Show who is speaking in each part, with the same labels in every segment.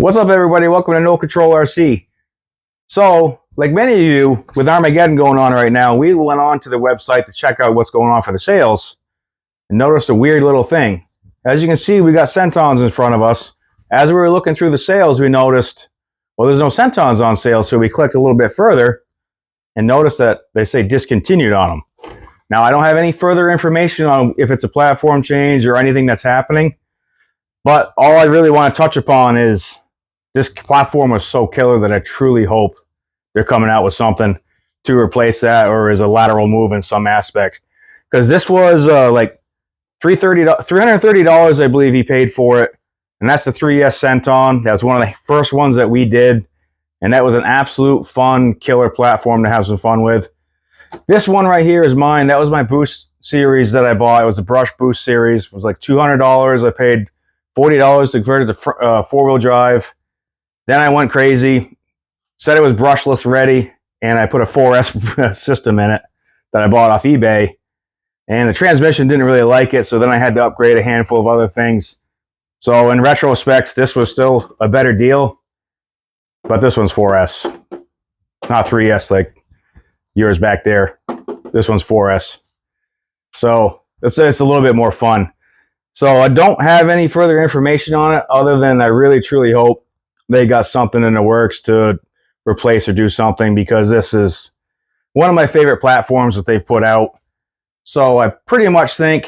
Speaker 1: What's up, everybody? Welcome to No Control RC. So, like many of you, with Armageddon going on right now, we went on to the website to check out what's going on for the sales and noticed a weird little thing. As you can see, we got Sentons in front of us. As we were looking through the sales, we noticed, well, there's no Sentons on sale, so we clicked a little bit further and noticed that they say discontinued on them. Now, I don't have any further information on if it's a platform change or anything that's happening, but all I really want to touch upon is this platform was so killer that I truly hope they're coming out with something to replace that, or is a lateral move in some aspect. Because this was like $330, I believe he paid for it, and that's the 3S Senton. That was one of the first ones that we did, and that was an absolute fun, killer platform to have some fun with. This one right here is mine. That was my boost series that I bought. It was a brush boost series. It was like $200. I paid $40 to convert it to four-wheel drive. Then I went crazy, said it was brushless ready, and I put a 4S system in it that I bought off eBay. And the transmission didn't really like it, so then I had to upgrade a handful of other things. So in retrospect, this was still a better deal, but this one's 4S, not 3S like yours back there. This one's 4S. So it's a little bit more fun. So I don't have any further information on it other than I really, truly hope they got something in the works to replace or do something, because this is one of my favorite platforms that they've put out. So I pretty much think,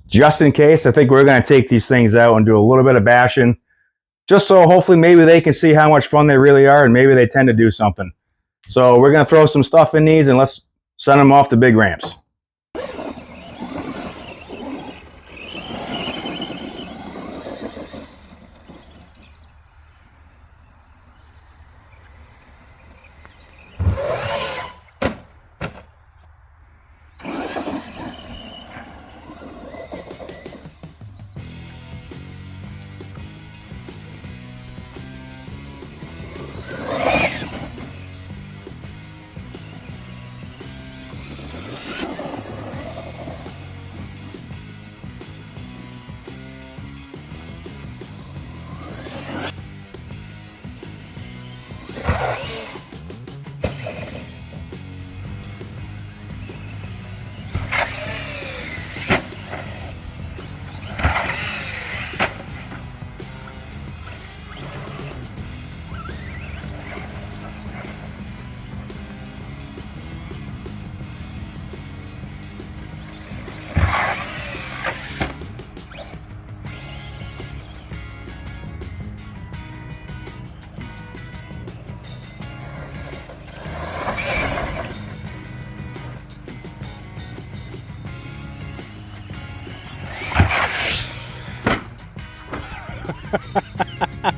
Speaker 1: just in case, I think we're going to take these things out and do a little bit of bashing, just so hopefully maybe they can see how much fun they really are, and maybe they tend to do something. So we're going to throw some stuff in these and let's send them off to big ramps.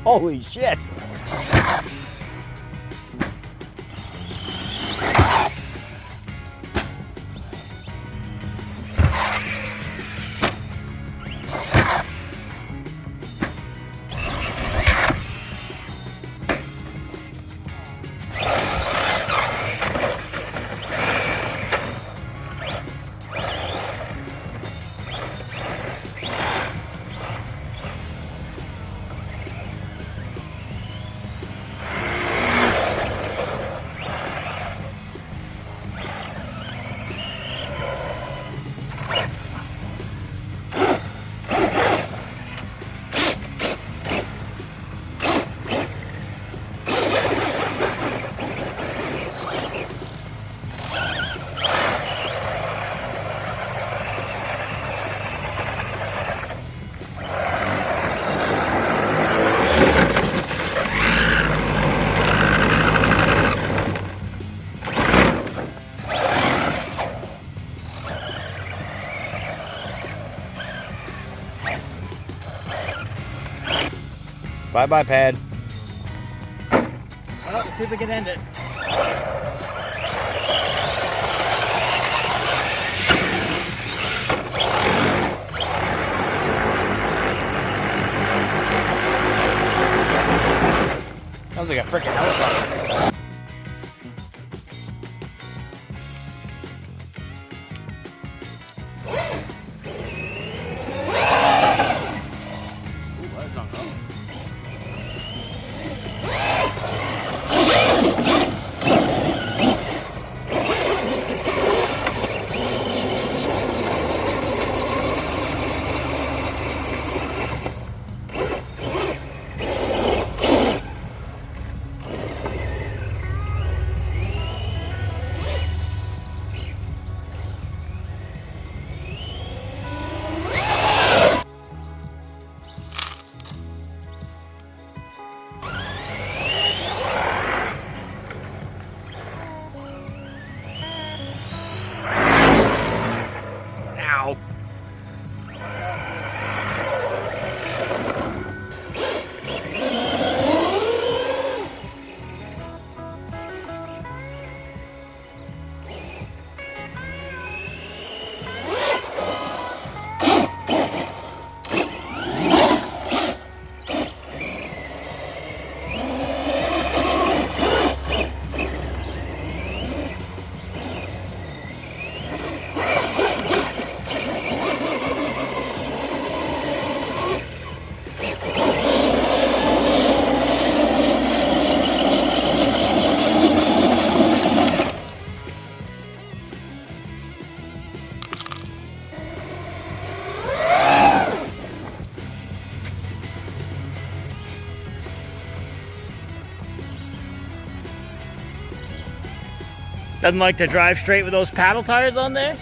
Speaker 2: Holy shit! Bye-bye, pad.
Speaker 3: Well, let's see if we can end it. Sounds like a freaking helicopter. Ooh, that's not good. Doesn't like to drive straight with those paddle tires on there?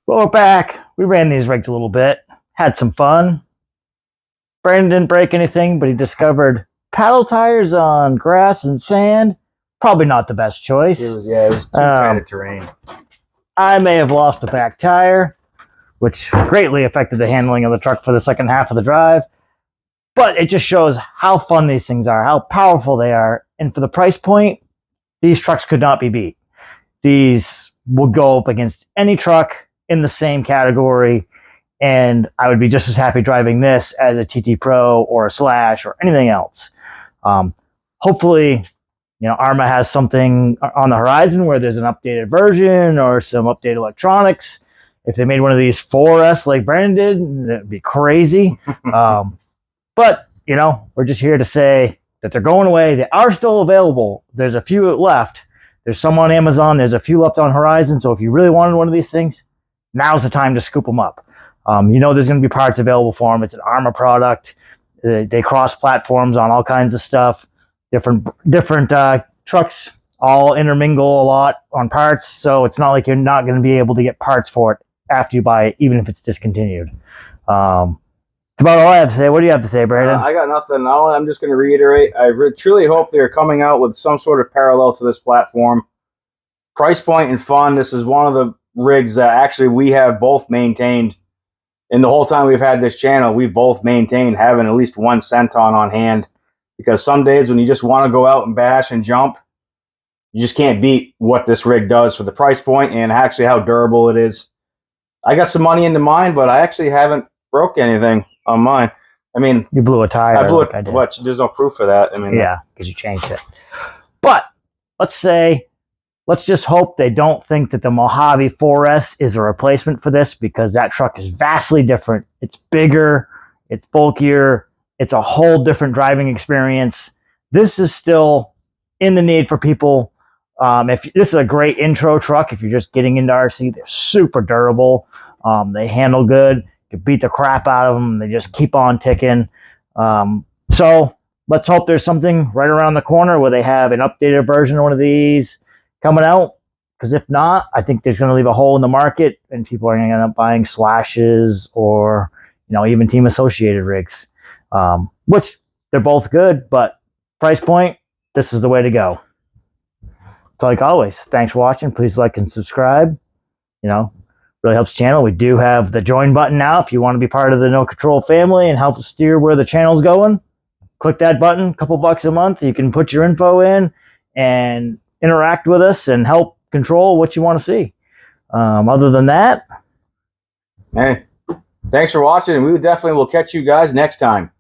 Speaker 3: Well, we're back. We ran these rigs a little bit, had some fun. Brandon didn't break anything, but he discovered paddle tires on grass and sand. Probably not the best choice.
Speaker 1: It was too tight of terrain.
Speaker 3: I may have lost the back tire, which greatly affected the handling of the truck for the second half of the drive. But it just shows how fun these things are, how powerful they are. And for the price point, these trucks could not be beat. These will go up against any truck in the same category, and I would be just as happy driving this as a TT Pro or a Slash or anything else. Hopefully, ARRMA has something on the horizon where there's an updated version or some updated electronics. If they made one of these 4S like Brandon did, that'd be crazy. But, we're just here to say that they're going away. They are still available. There's a few left. There's some on Amazon. There's a few left on Horizon. So if you really wanted one of these things, now's the time to scoop them up. There's going to be parts available for them. It's an ARRMA product. They cross platforms on all kinds of stuff. Different trucks all intermingle a lot on parts. So it's not like you're not going to be able to get parts for it after you buy it, even if it's discontinued. That's about all I have to say. What do you have to say, Brandon?
Speaker 1: I got nothing. I'm just going to reiterate. I truly hope they're coming out with some sort of parallel to this platform. Price point and fun. This is one of the rigs that actually we have both maintained. In the whole time we've had this channel, we've both maintained having at least one Senton on hand. Because some days when you just want to go out and bash and jump, you just can't beat what this rig does for the price point and actually how durable it is. I got some money into mine, but I actually haven't broke anything on mine. I mean,
Speaker 3: you blew a tire.
Speaker 1: I blew it. What? There's no proof for that. I mean,
Speaker 3: yeah, because you changed it. But let's just hope they don't think that the Mojave 4S is a replacement for this, because that truck is vastly different. It's bigger, it's bulkier, it's a whole different driving experience. This is still in the need for people. If this is a great intro truck, if you're just getting into RC, they're super durable. They handle good. You beat the crap out of them. They just keep on ticking. So let's hope there's something right around the corner where they have an updated version of one of these coming out. Because if not, I think there's going to leave a hole in the market, and people are going to end up buying Slashes or even Team Associated rigs, which they're both good, but price point, this is the way to go. So like always, thanks for watching. Please like and subscribe. Really helps the channel. We do have the join button now. If you want to be part of the No Control family and help steer where the channel's going, click that button. A couple bucks a month. You can put your info in and interact with us and help control what you want to see. Other than that,
Speaker 1: hey, thanks for watching, and we definitely will catch you guys next time.